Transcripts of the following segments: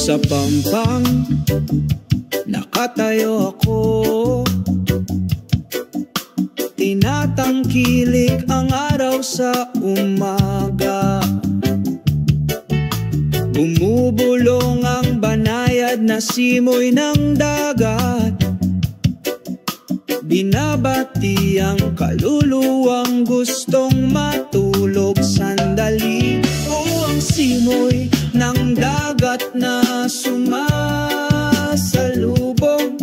Sa pampang nakatayo ako, tinatangkilik ang araw sa umaga. Bumubulong ang banayad na simoy ng dagat, binabati ang kaluluwang gustong matulog sandali. O ang simoy ng dagat na sumasalubong,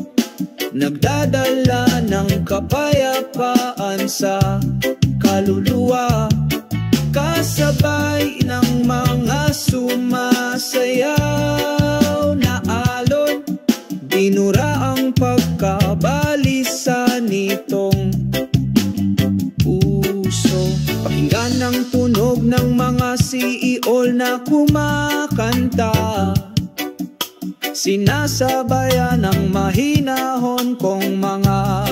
nagdadala ng kapayapaan sa kaluluwa. Kasabay ng mga sumasayaw na alon, binura ang pagkabalisa nitong puso. Pakinggan ang tunog ng mga siiol na kumakanta, sinasabayan ng mahinahon kong mga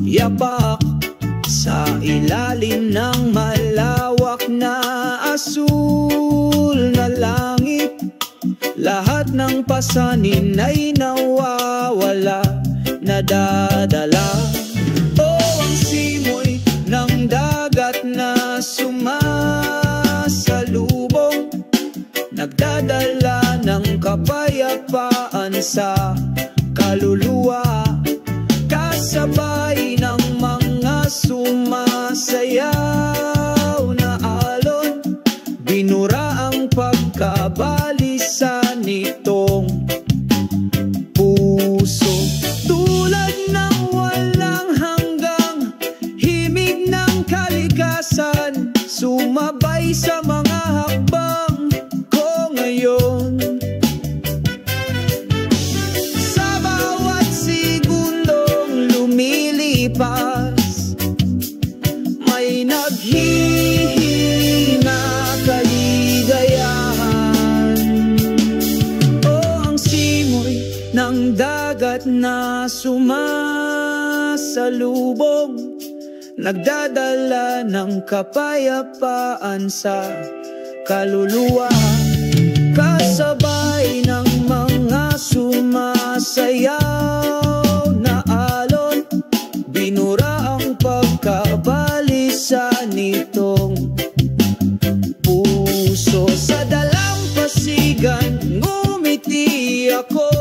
yapak. Sa ilalim ng malawak na asul na langit, lahat ng pasanin ay nawawala, nadadala. O ang simoy ng dagat na sumasalubong, nagdadala ng kapayapaan sa kaluluwa. Kasabay ng mga sumasayaw na alon, binura ang pagkabalisa nitong puso. Tulad ng walang hanggang himig ng kalikasan, sumabay sa mga hakbang ko ngayon. Sa bawat segundong lumilipas, may naghihina kaligayahan. O ang simoy ng dagat na sumasalubong, nagdadala ng kapayapaan sa kaluluwa. Kasabay ng mga sumasayaw na alon, binura ang pagkabalisa nitong puso. Sa dalampasigan ngumiti ako,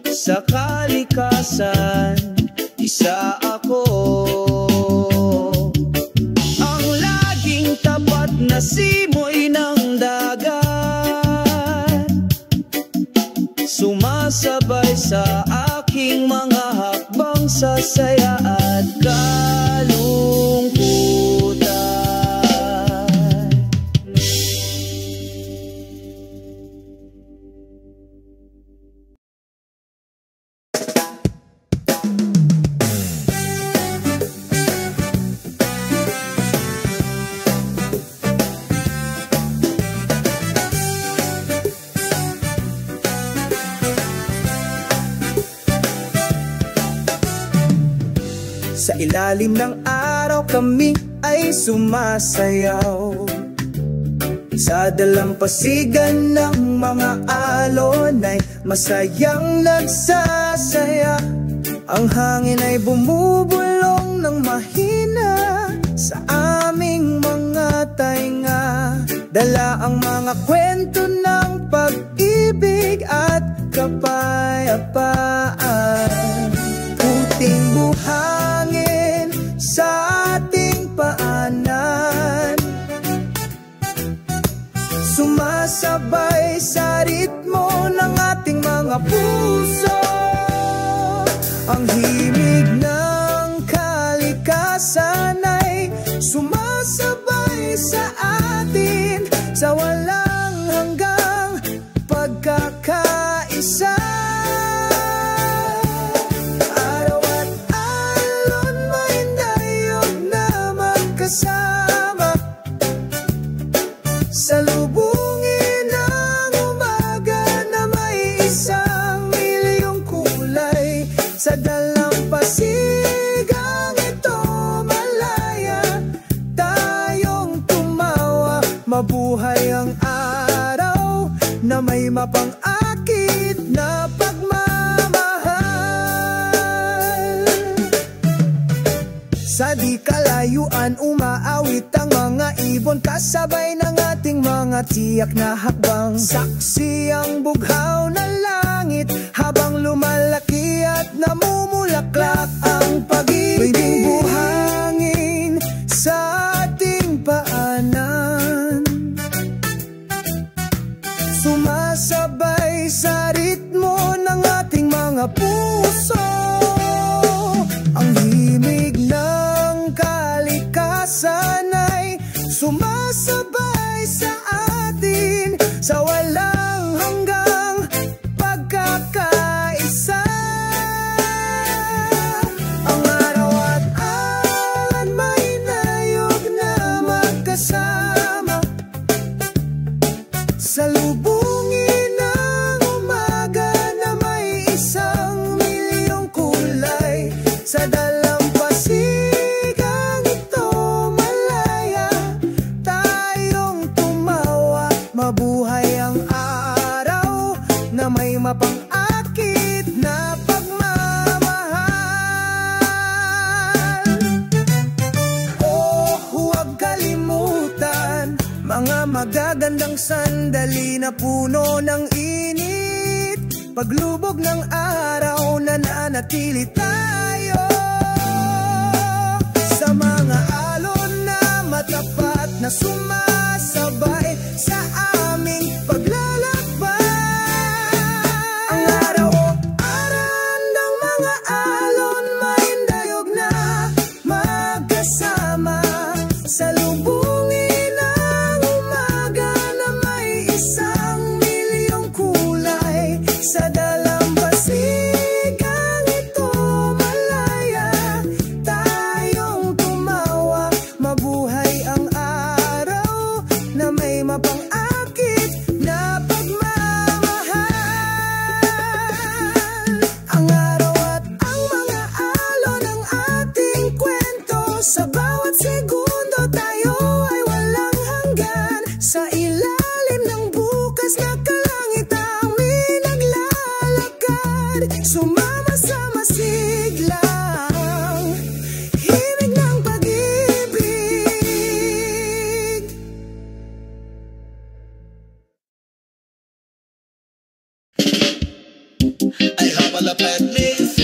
sa kalikasan isa ako. Ang laging tapat na simoy ng dagat, sumasabay sa aking mga hakbang sa saya at kalungkutan. Sa ilalim ng araw kami ay sumasayaw, sa dalampasigan ng mga alon ay masayang nagsasaya. Ang hangin ay bumubulong ng mahina sa aming mga tainga, dala ang mga kwento ng pag-ibig at kapayapaan. Puting buhangin sa ating paanan, sumasabay sa ritmo ng ating mga puso. Ang himig ng kalikasan ay sumasabay sa atin, sa walang hanggang pagkakaisa. Salubungin ang umaga na may 1,000,000 kulay, sa dalampasigang ito malaya tayong tumawa. Mabuhay ang araw, na may mapang-akit na pagmamahal. Sa di kalayuan umaawit ang mga ibon, kasabay ng ating mga tiyak na hakbang. Saksi ang bughaw na langit habang lumalaki at namumulaklak ang pag-ibig. May buhangin sa ating paanan, sumasabay sa ritmo ng ating mga puso. Ang himig ng kalikasan ay sumasabay sa atin sa walang hanggang pagkakaisa. Ang araw at alon may nayog na magkasama, salubungin ang umaga na may 1,000,000 kulay. Sa dalampasigang ito malaya, tayong tumawa. Mabuhay ang araw na may mapang-akit na pagmamahal. Oh, huwag kalimutan mga magagandang sandali na puno ng init. Paglubog ng araw, nananatili tayo sa mga alon na matapat na sumasabay sa aming paglalakbay. Ang araw o aran ng mga alon may dayog na magkasama, salubungin ang umaga na may 1,000,000 kulay. Sa dalampasigang ito malaya, tayong tumawa. Mabuhay ang araw na may mapang-akit na pagmamahal. Ang araw at ang mga alon ng ating kwento, sa bawat segundo tayo ay walang hanggan. Sa ilalim ng bukas na kalangitan may naglalakad, sumama sa masiglang himig ng pag-ibig. Ay habala petnis,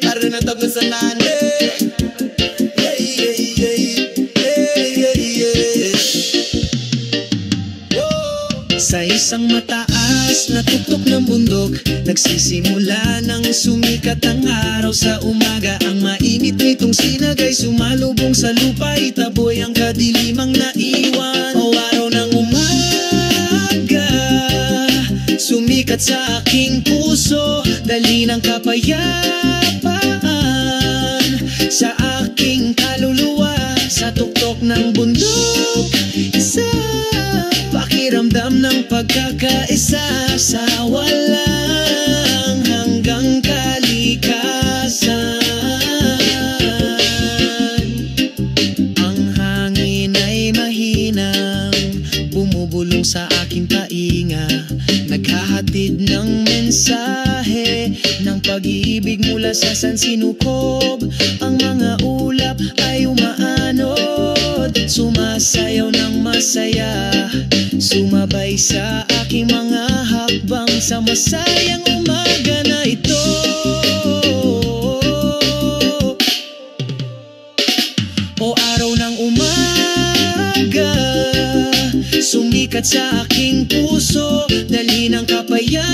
arin na tabla sa nane. Yeah, yeah, yeah, yeah, yeah, yeah. Whoa. Sa isang mataas na tuktok ng bundok, nagsisimula nang sumikat ang araw. Sa umaga ang mainit nitong sinag ay sumalubong sa lupa, itaboy ang kadilimang naiwan. O araw ng umaga, sumikat sa aking puso, dali ng kapayapaan sa aking kaluluwa. Sa tuktok ng bundok, isa pakiramdam ng pagkakaisa sa walang hanggang kalikasan. Ang hangin ay mahinang bumubulong sa aking tainga, naghahatid ng mensahe ng pag-ibig mula sa sansinukob. Ang mga ulap ay umaanod, sumasayaw ng masaya, sumabay sa aking mga hakbang sa masayang umaga na ito. O araw ng umaga, sumikat sa aking puso, dali ng kapayapaan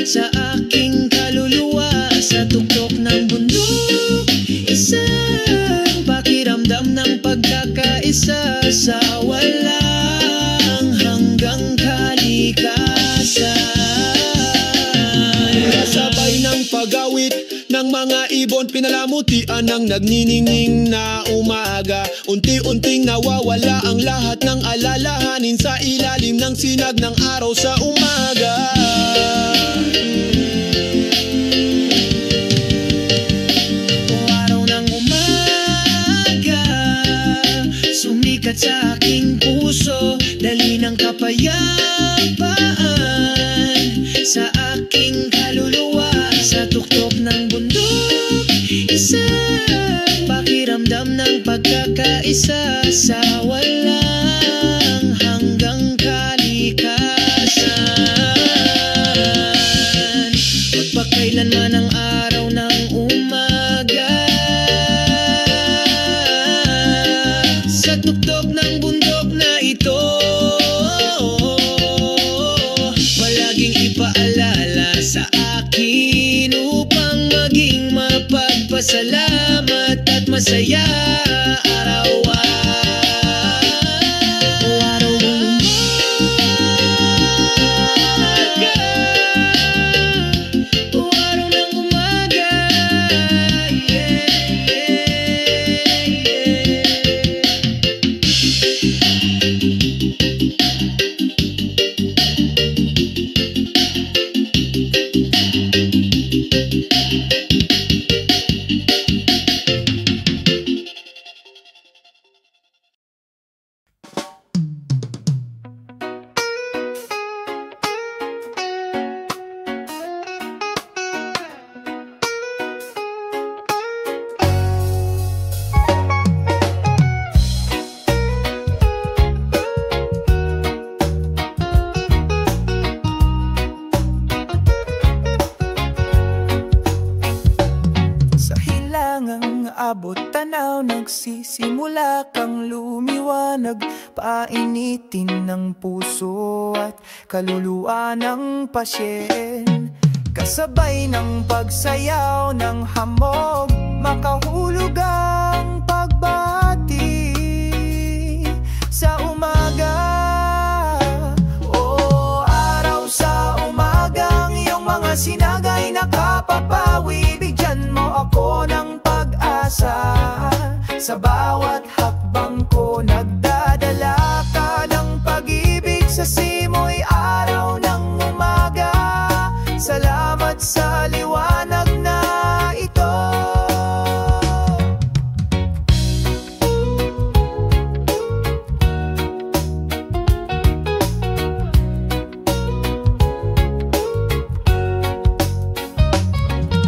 sa aking kaluluwa. Sa tuktok ng bundok, isang pakiramdam ng pagkakaisa sa walang hanggang kalikasan. Kasabay ng pag-awit ng mga ibon, pinalamutian ng nagniningning na umaga. Unti-unting nawawala ang lahat ng alalahanin sa ilalim ng sinag ng araw sa umaga. Sumikat sa aking puso, dali ng kapayapaan Pasalamat at masaya araw-araw. Araw ng umaga, araw ng umaga, yeah, abot tanaw, nagsisimula kang lumiwanag, painitin ng puso at kaluluwa ng pasyen. Kasabay ng pagsayaw ng hamog, makahulog ang pagbati sa umaga. O araw sa umagang iyong mga sinagay nakapapawi, bigyan mo ako ng sa bawat hakbang ko, nagdadala ka ng pag-ibig sa simoy araw ng umaga. Salamat sa liwanag na ito.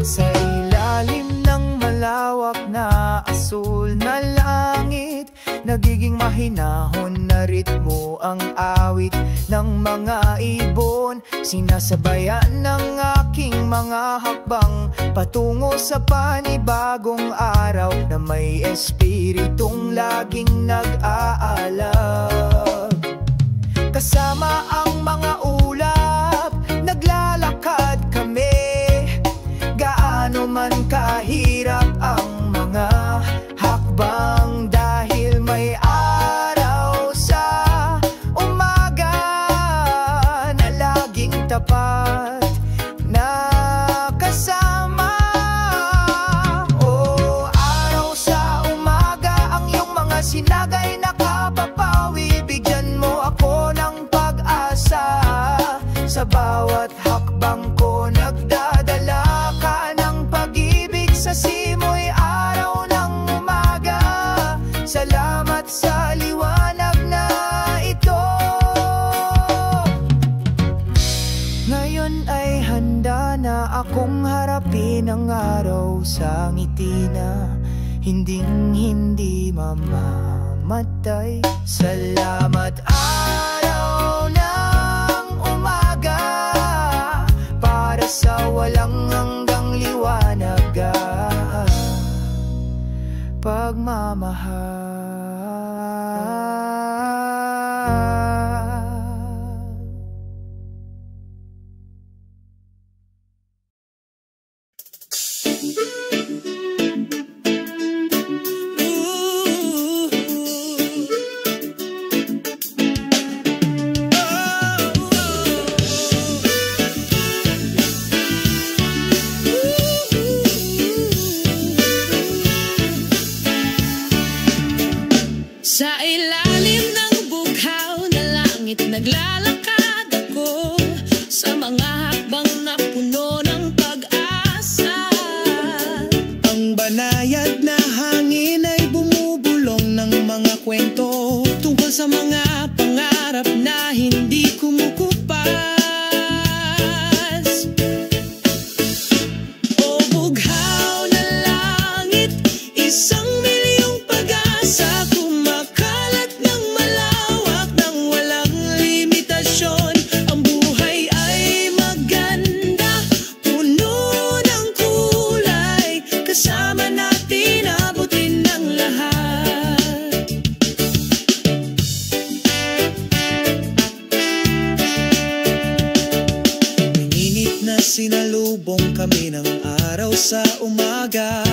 Sa ilalim ng malawak na asul na langit, nagiging mahinahon na ritmo ang awit ng mga ibon. Sinasabayan ng aking mga hakbang patungo sa panibagong araw na may espiritong laging nag-aalab. Kasama ang mga ulap, naglalakad kami, gaano man kahirap ang mga hakbang, dahil may araw sa umaga na laging tapat na kasama. O araw sa umaga, ang iyong mga sinagay nakapapawi, bigyan mo ako ng pag-asa. Sa bawat hakbang ko, nagdadala ka ng pag-ibig sa simoy araw ng umaga. Salamat sa liwanag na ito. Ngayon ay handa na akong harapin ang araw sa ngiti na hinding-hindi mamamatay. Salamat araw ng umaga, para sa walang hanggang liwanag, pagmamahal. Sa ilalim ng bughaw na langit, naglalakad ako sa mga hakbang na puno ng pag-asa. Ang banayad na hangin ay bumubulong ng mga kwento tungkol sa mga pangarap na hindi kumukupas. O bughaw na langit, isang milyong pag-asa, kumakalat ng malawak ng walang limitasyon. Ang buhay ay maganda, puno ng kulay, kasama natin abutin ng lahat. Minit na sinalubong kami ng araw sa umaga,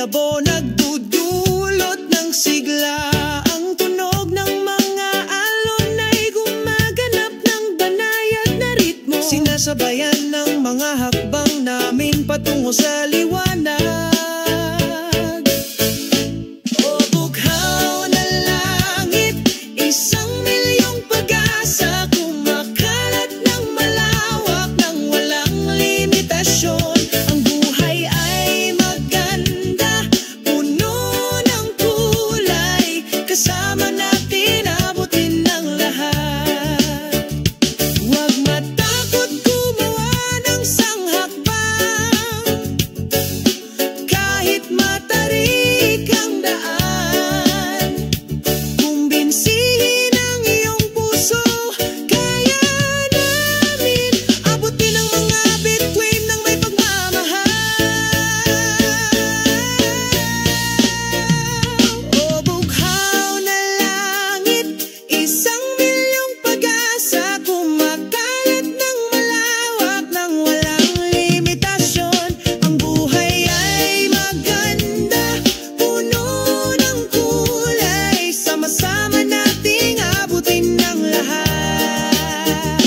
yabo nagdudulot ng sigla. Ang tunog ng mga alon ay gumaganap ng banayad na ritmo, sinasabayan ng mga hakbang namin patungo sa liwanag. O bughaw na langit, 1,000,000 pag-asa, kumakalat ng malawak ng walang limitasyon. Ang buhay ay maganda, puno ng kulay, kasama natin abutin ng lahat. Huwag matakot gumawa ng sanghakbang, kahit matarik ang daan. Kumbinsihin ang iyong puso, kaya namin abutin ang mga bituin ng may pagmamahal. O bughaw na langit, 1,000,000 pag-asa, kumakalat ng malawak ng walang limitasyon. Ang buhay ay maganda, puno ng kulay, sama-sama nating abutin ng lahat.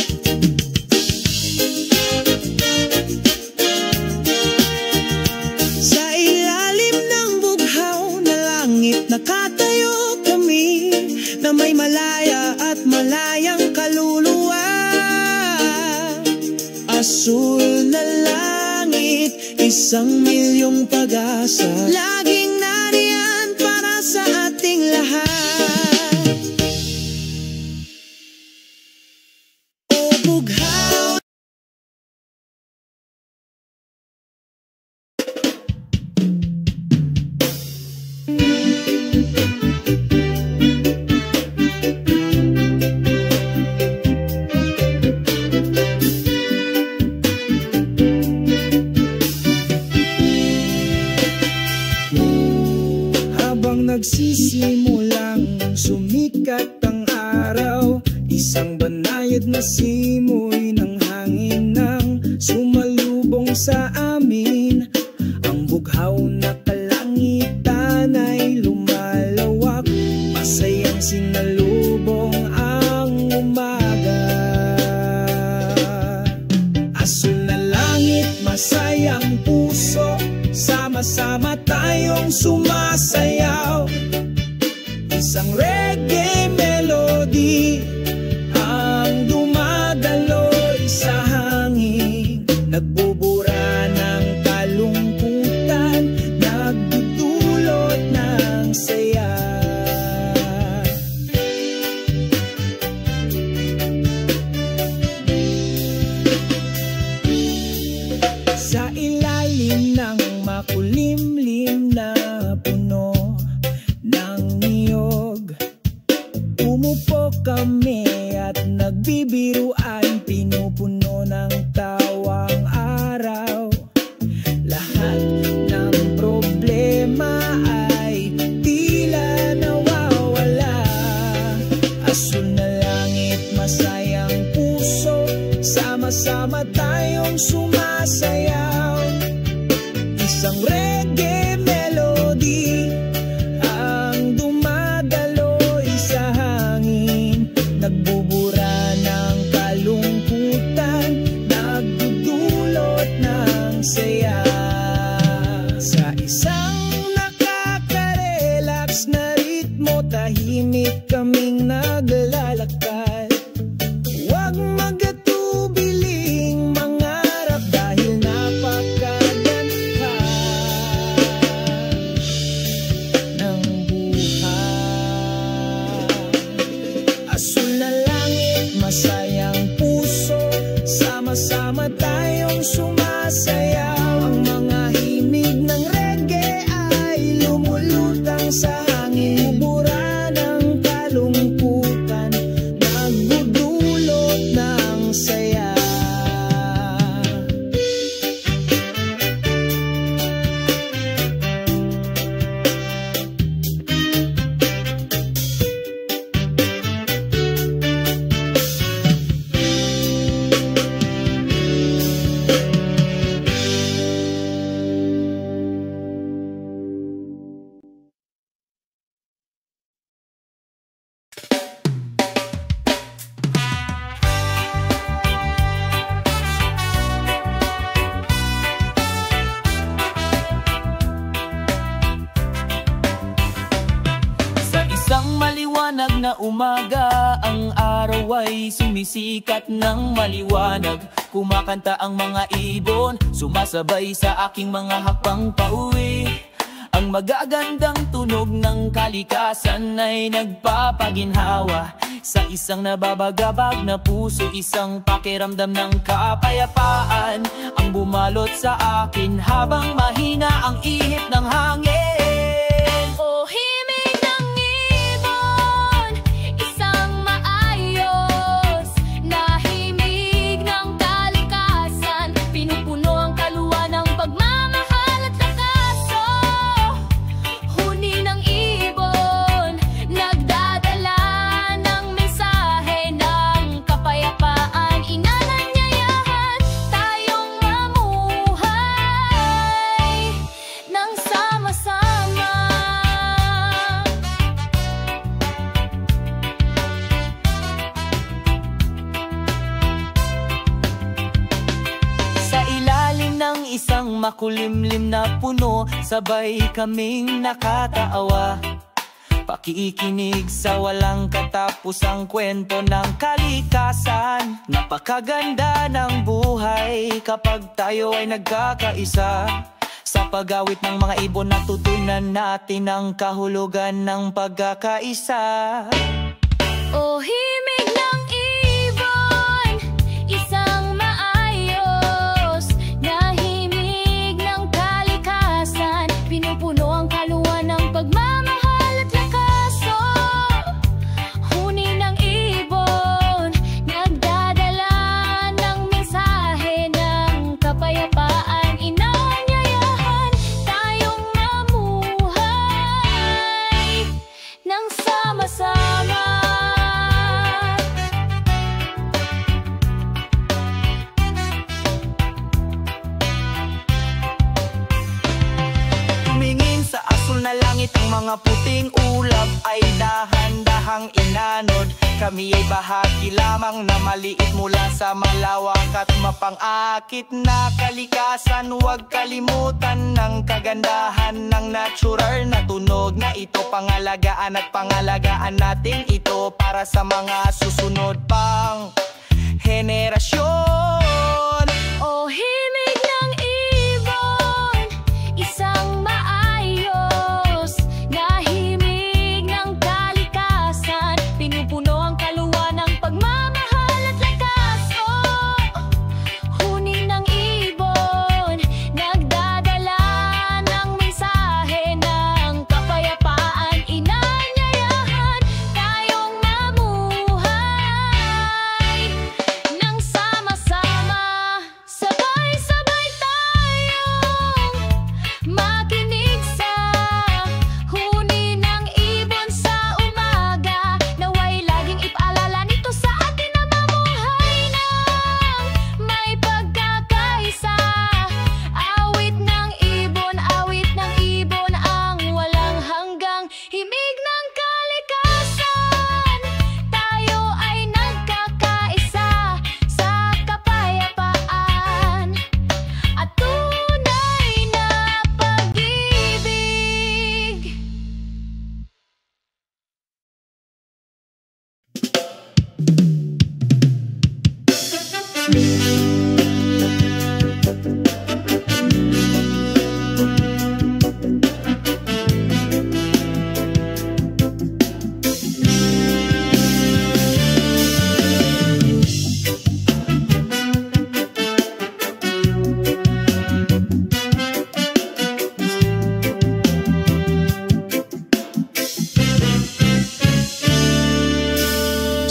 Sa ilalim ng bughaw na langit nakatayo kami, na may malaya at malayang kaluluwa. Asul na langit, 1,000,000 pag-asa, laging nariyan para sa ating lahat. O bughaw. Habang nagsisimulang sumikat ang araw, isang banayad na simoy ng hangin nang sumalubong sa amin. Ang bughaw na kalangitan ay lumalawak, masayang sinalubong ang umaga. Asul na langit, masayang puso, sama-sama tayong sumasayaw. Isang reggae melody ang dumadaloy sa hangin, nagbubura ng kalungkutan, nagdudulot ng saya. Sa ilalim ng makulimlim na puno ng niyog, umupo kami at nagbibiruan, pinupuno ng tawang araw. Lahat ng problema ay tila nawawala. Asul na langit, masayang puso, sama-sama tayong sumasayaw. Isang reggae melody ang dumadaloy sa hangin, nagbubura ng kalungkutan, nagdudulot ng saya. Sa isang nakaka-relax na ritmo, tahimik kaming naglalakad. Huwag magatubiling mangarap dahil napakaganda ng buhay. Asul na langit, masayang puso, sama-sama tayong sumasayaw. Ang mga himig ng reggae ay lumulutang sa hangin, bubura ng kalungkutan, nagdudulot ng Isang maliwanag na umaga, ang araw ay sumisikat ng maliwanag. Kumakanta ang mga ibon, sumasabay sa aking mga hakbang pauwi. Ang magagandang tunog ng kalikasan ay nagpapaginhawa sa isang nababagabag na puso, isang pakiramdam ng kapayapaan ang bumalot sa akin habang mahina ang ihip ng hangin. Oh, himig ng ibon, isang maayos na himig ng kalikasan, pinupuno ang kaluluwa ng pagmamahal at takaso. Huni ng ibon, nagdadala ng mensahe ng kapayapaan, inananyayahan tayong mamuhay nang sama-sama. Sa ilalim ng isang makulimlim na puno, sabay kaming nakataawa, pakikinig sa walang katapusang kwento ng kalikasan. Napakaganda ng buhay kapag tayo ay nagkakaisa. Sa pag-awit ng mga ibon, natutunan natin ang kahulugan ng pagkakaisa. Oh, himig ng ibon, isang maayos na himig ng kalikasan, pinupuno ang kaluluwa ng pagmamahal at lakaso. Huni ng ibon, nagdadala ng mensahe ng kapayapaan, inanyayahan tayong mamuhay nang sama-sama. Tumingin sa asul na langit, ang mga puting ulap ay dahan-dahang inanod. Kami ay bahagi lamang na maliit mula sa malawak at mapang-akit na kalikasan. Huwag kalimutan ng kagandahan ng natural na tunog na ito. Pangalagaan at pangalagaan natin ito para sa mga susunod pang henerasyon. Oh, himig ng ibon, isang maayos na himig ng kalikasan, pinupuno ang kaluluwa ng pagmamahal at lakaso. Huni ng ibon, nagdadala ng mensahe ng kapayapaan, inanyayahan tayong mamuhay nang sama-sama. Sabay-sabay tayong makinig sa huni ng ibon sa umaga, naway laging ipaalala nito sa atin na mamuhay ng may pagkakaisa. Awit ng ibon ang walang hanggang himig ng kalikasan. Tayo ay nagkakaisa sa kapayapaan at tunay na pag-ibig.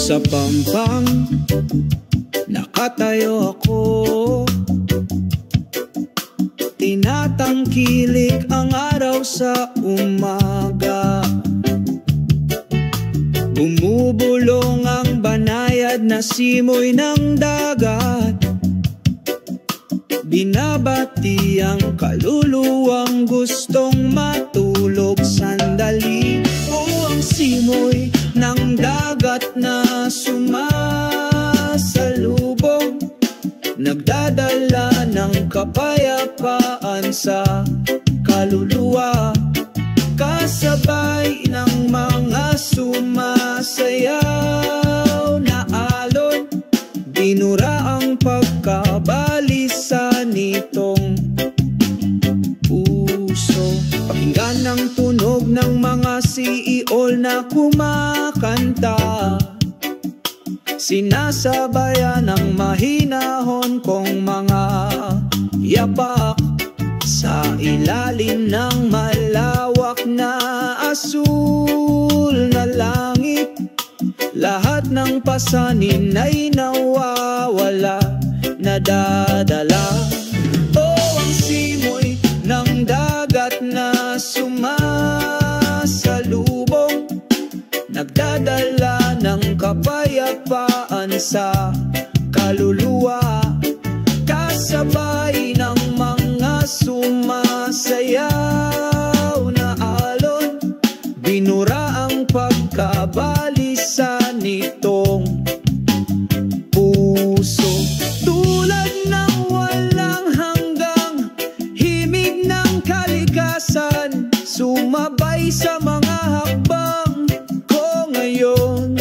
Sa pampang nakatayo ako, tinatangkilik ang araw sa umaga. Bumubulong ang banayad na simoy ng dagat, binabati ang kaluluwang gustong matulog sandali. O ang simoy ng dagat na sumasalubong, nagdadala ng kapayapaan sa kaluluwa. Kasabay ng mga sumasayaw na alon, binura ang pagkabalisa nitong puso. Pakinggan ang tunog ng mga siiol na kumakanta, sinasabayan ng mahinahon kong mga yapak. Sa ilalim ng malawak na asul na langit, lahat ng pasanin ay nawawala, nadadala. Oh, ang simoy ng dagat na sumasalubong, nagdadala ng kapayapaan sa kaluluwa. Kasabay ng mga sumasayaw na alon, binura ang pagkabalisa nitong puso. Tulad ng walang hanggang himig ng kalikasan, sumabay sa mga hakbang ko ngayon.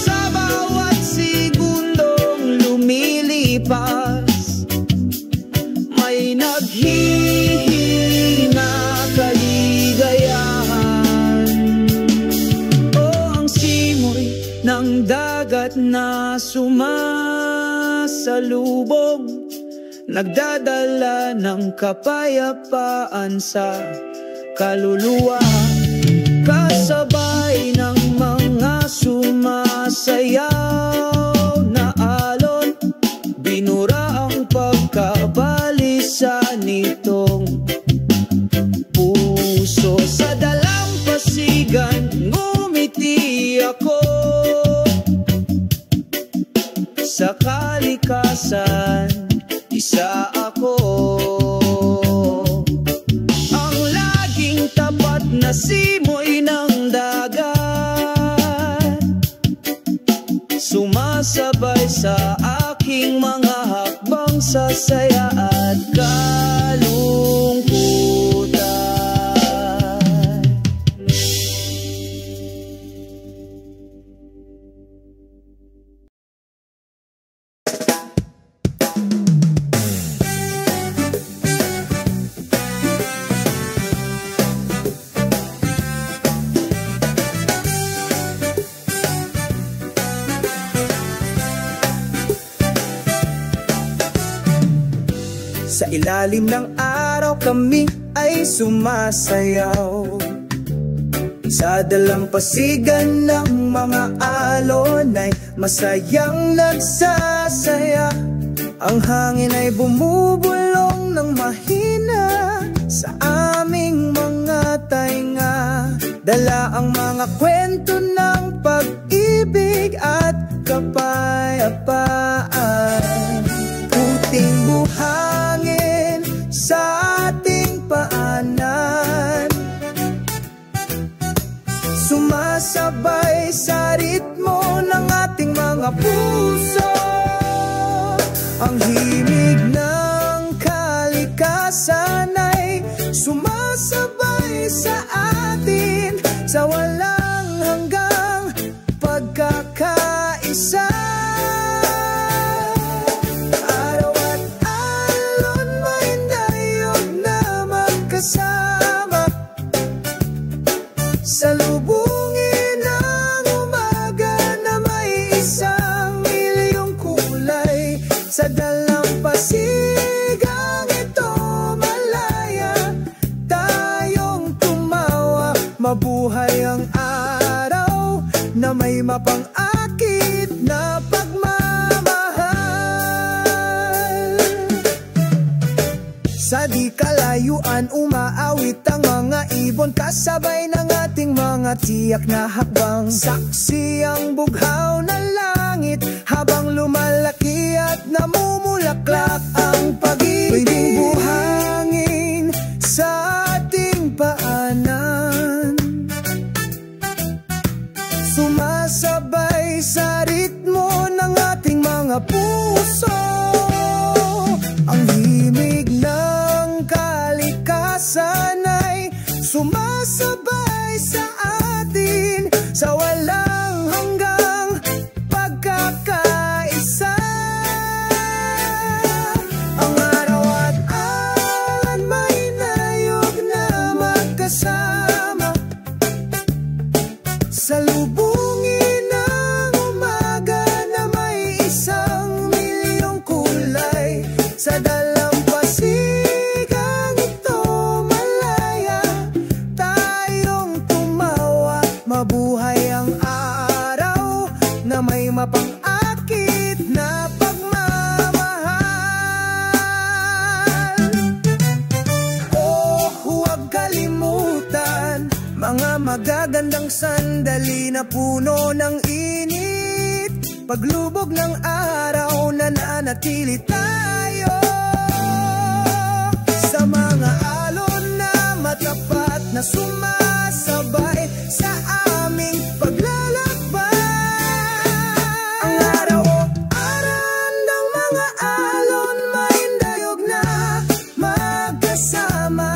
Sa bawat segundong lumilipas, may naghihina kaligayahan. Oh, ang simoy ng dagat na sumasalubong, nagdadala ng kapayapaan sa kaluluwa. Kasabay ng mga sumasayaw na alon, binura ang pagkabalisa nitong puso. Sa dalampasigan ngumiti ako, sa kalikasan isa ako. Ang laging tapat na simoy ng dagat, sumasabay sa aking mga hakbang sa saya at kalungkutan. Sa ilalim ng araw kami ay sumasayaw, sa dalampasigan ng mga alon ay masayang nagsasaya. Ang hangin ay bumubulong ng mahina sa aming mga tainga, dala ang mga kwento ng pag-ibig at kapayapaan. Puting buhangin sa ating paanan, sumasabay sa ritmo ng ating mga puso. Ang himig ng kalikasan ay sumasabay sa atin, sa walang hanggang pagkakaisa. Kasama, salubungin ang umaga na may 1,000,000 kulay. Sa dalampasigang ito malaya, tayong tumawa. Mabuhay ang araw na may mapang-akit na pagmamahal. Sa di kalayuan umaawit ang mga ibon, kasabay ng ating mga tiyak na hakbang. Saksi ang bughaw na langit habang lumalaki at namumulaklak ang pag-ibig. Pwedeng buhangin sa ating paanan, sumasabay sa ritmo ng ating mga puso. Ang himig ng kalikasan sa walang hanggang pagkakaisa. Ang araw at alon may nayog na magkasama, salubungin ang umaga na may 1,000,000 kulay. Sa dalampasigang ito malaya, tayong tumawa. Mabuhay ang araw na may mapang-akit na pagmamahal. Oh, huwag kalimutan mga magagandang sandali na puno ng init. Paglubog ng araw, nananatili tayo sa mga alon na matapat na sumasabay sa aming paglalakbay. Ang araw o aran ng mga alon may dayog na magkasama,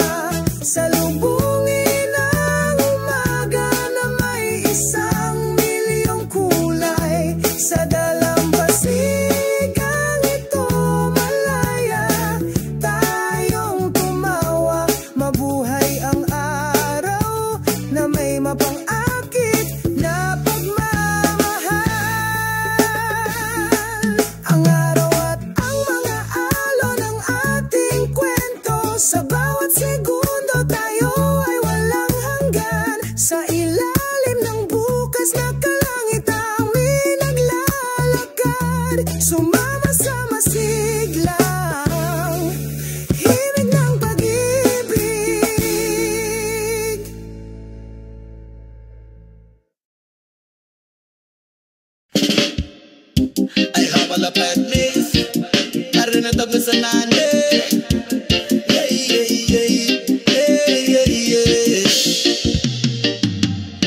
salubungin ang umaga na may 1,000,000 kulay. Sa dalampasigang ito malaya, tayong tumawa. Mabuhay ang araw na may mapang-akit na pagmamahal. Ang araw at ang mga alon ng ating kwento, sa bawat segundo tayo ay walang hanggan. Sa ilalim ng bukas na kalangitan naglalakad, sumama sa masiglang himig ng pag-ibig. Ay habal a pet miss, arin ang tagos sa nande. Yeah, yeah, yeah, yeah, yeah, yeah.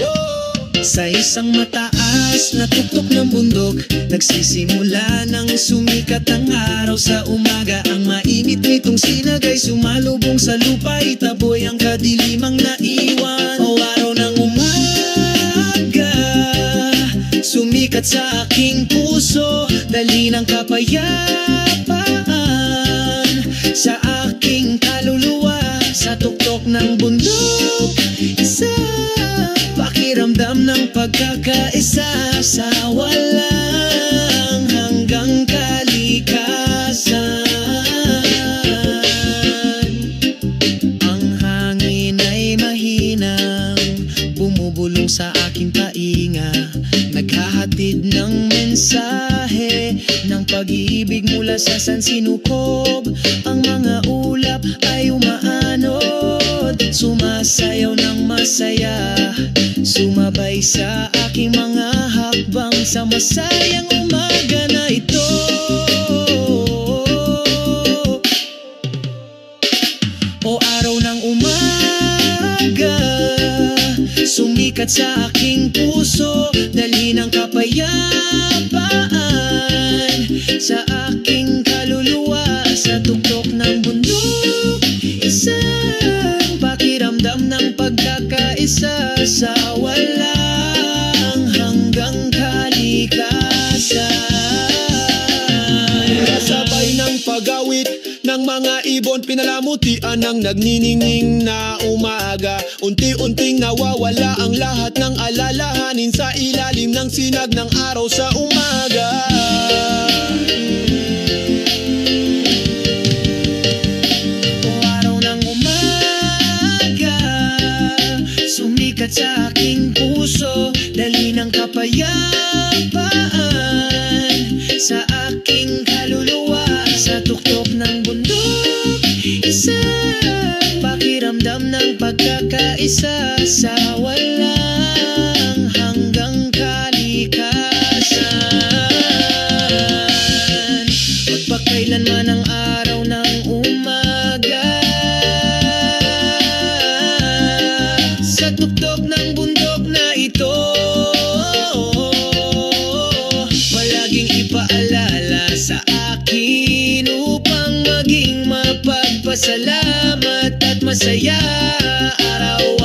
Whoa. Sa isang mataas na tuktok ng bundok, nagsisimula nang sumikat ang araw sa umaga. Ang mainit nitong sinagay sumalubong sa lupa, itaboy ang kadilimang naiwan. O araw ng umaga, sumikat sa aking puso, dali ng kapayapaan sa aking kaluluwa. Sa tuktok ng bundok, isang pakiramdam ng pagkakaisa sa walang hanggang kalikasan. Ang hangin ay mahinang bumubulong sa aking tainga, naghahatid ng mensahe ng pag-ibig mula sa sansinukob. Ang mga ulap ay umaanod, sumasayaw ng masaya, sumabay sa aking mga hakbang sa masayang umaga na ito. O araw ng umaga, sumikat sa aking puso, dali ng kapayapaan sa aking kaluluwa. Sa tuktok ng bundok, isang pakiramdam ng pagkakaisa sa walang hanggang kalikasan. Kasabay ng pagawit ng mga ibon, pinalamutian ng nagniningning na umaga. Unti-unting nawawala ang lahat ng alalahanin sa ilalim ng sinag ng araw sa umaga. O araw ng umaga, sumikat sa aking puso, dali ng kapayapaan sa aking kaluluwa. Sa tuktok ng bundok, isang pakiramdam ng pagkakaisa sa walang hanggang kalikasan. Magpakailanman ang araw ng umaga, sa tuktok ng bundok na ito, palaging ipaalala sa akin upang maging mapagpasalamat at masaya araw-araw.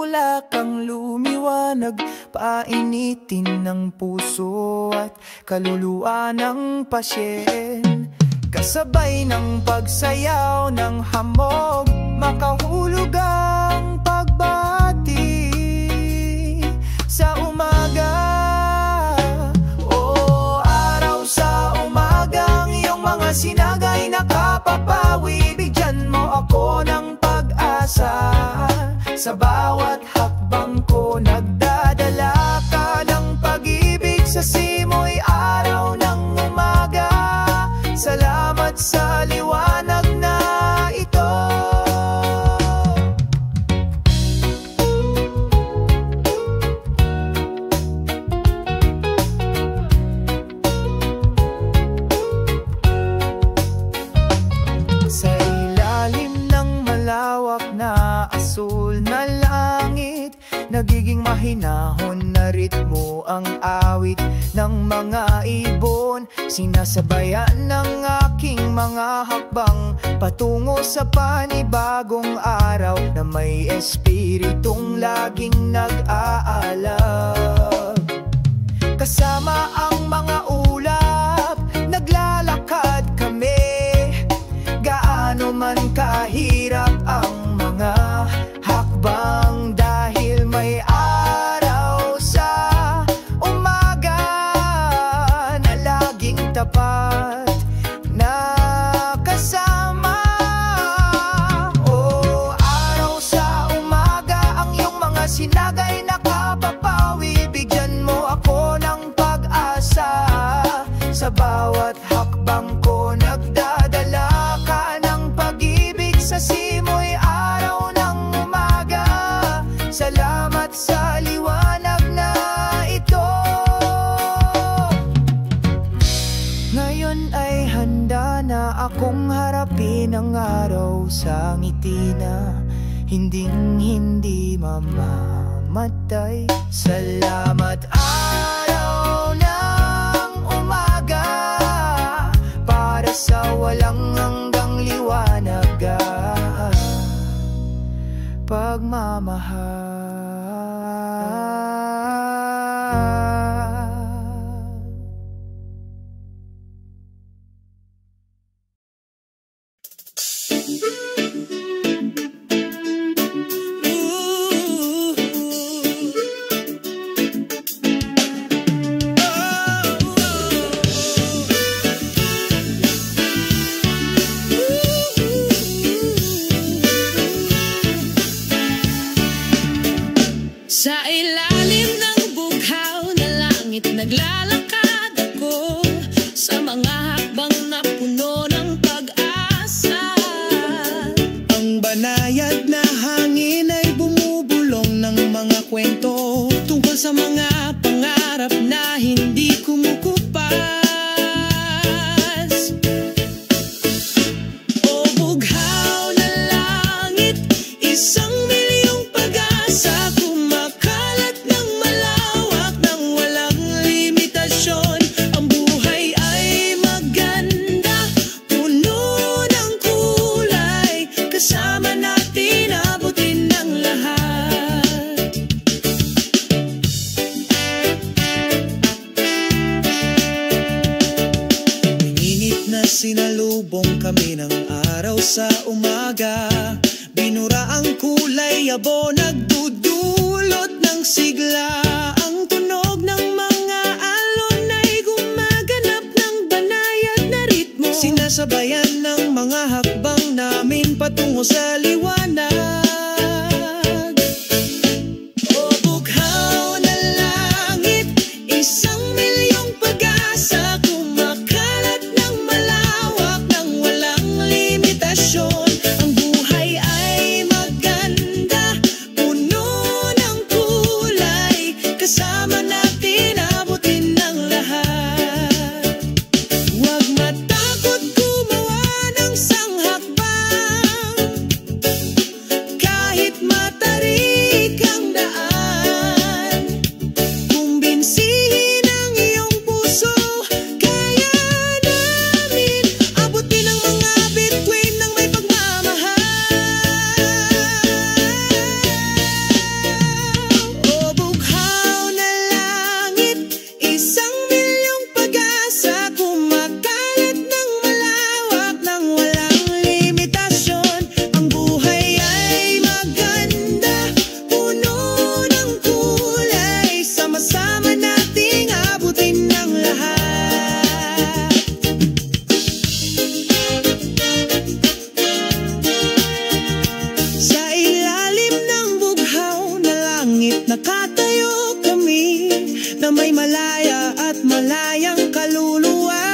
tulak ang lumiwanag, painitin ng puso at kaluluwa ng pasyen. Kasabay ng pagsayaw ng hamog, makahulog ang pagbati sa umaga. O araw sa umaga, ang iyong mga sinagay nakapapawi. Bigyan mo ako ng pag-asa, sa bawat hakbang ko nagdadala ka ng pag-ibig. Sa simoy araw ng umaga, salamat sa liwanag na ito. Sa ilalim ng malawak na asul na langit, nagiging mahinahon na ritmo ang awit ng mga ibon. Sinasabayan ng aking mga hakbang patungo sa panibagong araw na may espiritong laging nag-aalab. Kasama ang mga ulap, naglalakad kami. Gaano man kahirap ang mga hakbang, dahil may araw sa umaga na laging tapat na kasama. O araw sa umaga, ang iyong mga sinagay nakapapawi. Bigyan mo ako ng pag-asa, sa bawat hakbang ko nagdadala ka ng pag-ibig. Sa simoy araw ng umaga, salamat sa liwanag na ito. Ngayon ay handa na akong harapin ang araw sa ngiti na hinding-hindi mamamatay. Salamat araw ng umaga, para sa walang hanggang liwanag, pagmamahal. Sa ilalim ng bughaw na langit, naglalakad ako sa mga hakbang na puno ng pag-asa. Ang banayad na hangin ay bumubulong ng mga kwento tungkol sa mga pangarap na hindi kumukupas. O bughaw na langit, isang milyong pag-asa, kumakalat ng malawak ng walang limitasyon. Ang buhay ay maganda, puno ng kulay, kasama natin abutin ng lahat. Init na sinalubong kami ng araw sa umaga, binura ang kulay yabo, nagdudulot ng sigla. Ang tunog ng mga alon ay gumaganap ng banayad na ritmo, sinasabayan ng mga hakbang namin patungo sa liwanag. O bughaw na langit, isang milyong pag-asa, kumakalat ng malawak ng walang limitasyon. Ang buhay ay maganda, puno ng kulay, kasama natin abutin ng lahat. Huwag matakot gumawa ng sanghakbang, na may malaya at malayang kaluluwa.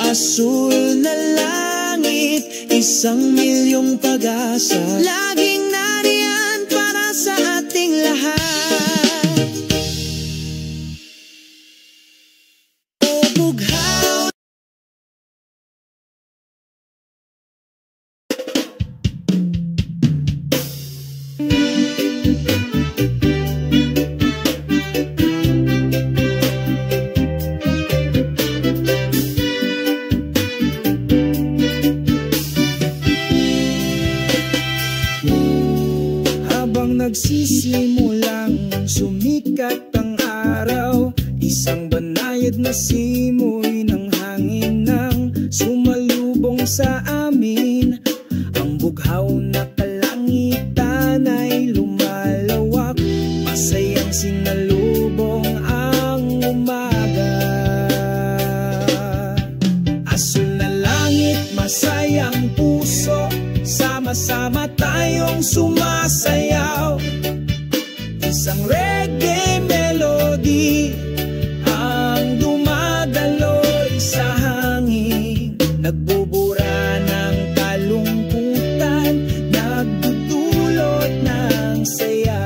Asul na langit, 1,000,000 pag-asa, laging nariyan para sa ating lahat. O bughaw, nagsisimulang sumikat ang araw, isang banayad na simoy ng hangin nang sumalubong sa amin. Ang bughaw na kalangitan ay lumalawak, masayang sinalubong ang umaga. Asul na langit, masayang puso, sama-sama tayong sumasayaw. Isang reggae melody ang dumadaloy sa hangin, nagbubura ng kalungkutan, nagdudulot ng saya.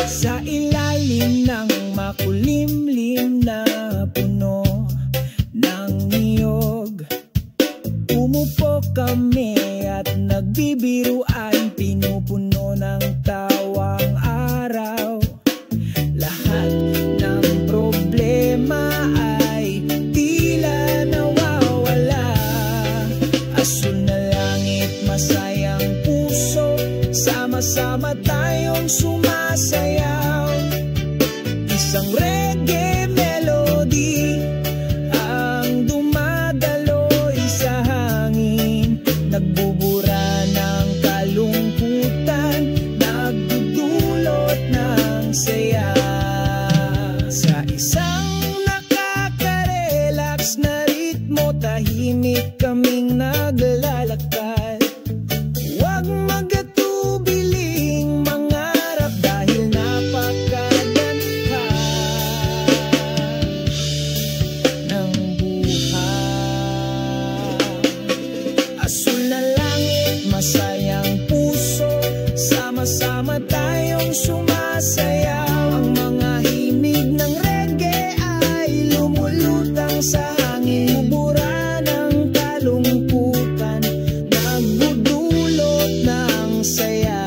Sa ilalim ng makulimlim na puno ng niyog, umupo kami at nagbibiruan, pinupuno ng tawang araw. Lahat ng problema ay tila nawawala. Asul na langit, masayang puso, sama-sama tayong sumasayaw. Isang reggae melody ang dumadaloy sa hangin, nagbubura ng kalungkutan, nagdudulot ng saya. Sa isang nakaka-relax na ritmo, tahimik kaming naglalakad. Huwag magatubiling mangarap dahil napakaganda ng buhay. Asul na langit, masayang puso, sama-sama tayong sumasayaw. Ang mga himig ng reggae ay lumulutang sa hangin, bubura ng kalungkutan, nagdudulot ng saya.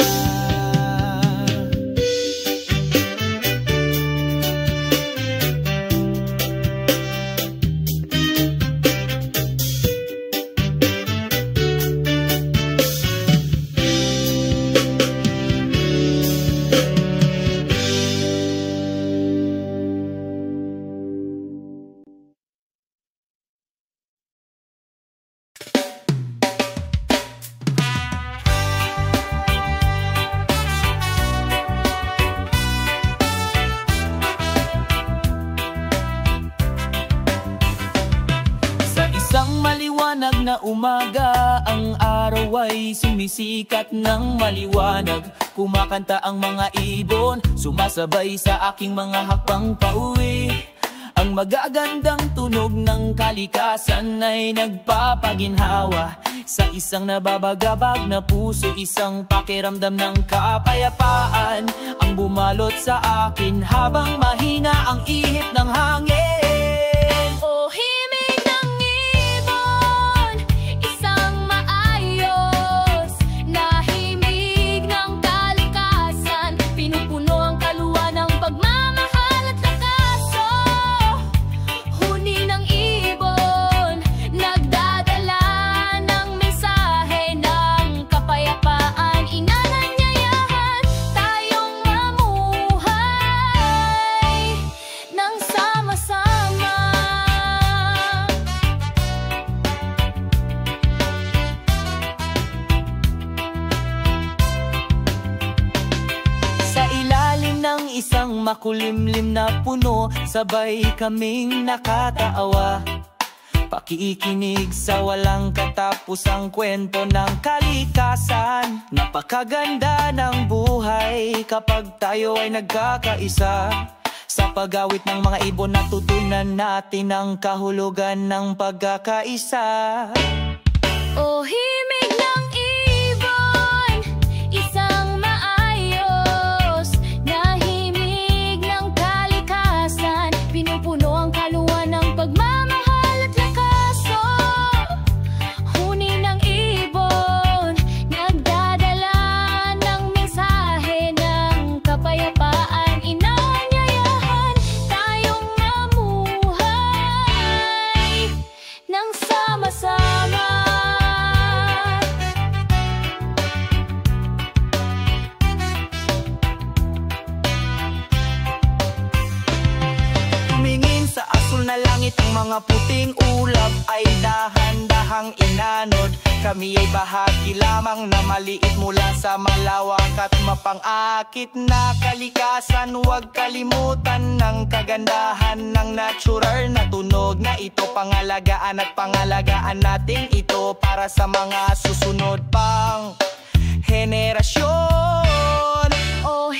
Maliwanag na umaga, ang araw ay sumisikat ng maliwanag. Kumakanta ang mga ibon, sumasabay sa aking mga hakbang pauwi. Ang magagandang tunog ng kalikasan ay nagpapaginhawa sa isang nababagabag na puso, isang pakiramdam ng kapayapaan ang bumalot sa akin habang mahina ang ihip ng hangin. O himig ng ibon, isang maayos na himig ng kalikasan, pinupuno ang kaluwa ng pagmamahal at lakaso. Huni ng ibon, nagdadala ng mensahe ng kapayapaan, inananyayahan tayong mamuhay ng sama-sama. Sa ilalim ng isang makulimlim na puno, sabay kaming nakataawa. Pakikinig sa walang katapusang kwento ng kalikasan. Napakaganda ng buhay kapag tayo ay nagkakaisa. Sa pag-awit ng mga ibon natutunan natin ang kahulugan ng pagkakaisa. O himig ng ibon, isang maayos na himig ng kalikasan. Pinupuno ang kaluwan ng pagmamahal at lakaso. Huni ng ibon, nagdadala ng mensahe ng kapayapaan. Inaanyayahan tayong mamuhay ng sama-sama. Tumingin sa asul na langit, ang mga puting ulap ay dahan-dahang inanod. Kami ay bahagi lamang na maliit mula sa malawak at mapang-akit na kalikasan. Huwag kalimutan ng kagandahan ng natural na tunog na ito. Pangalagaan at pangalagaan natin ito para sa mga susunod pang henerasyon. O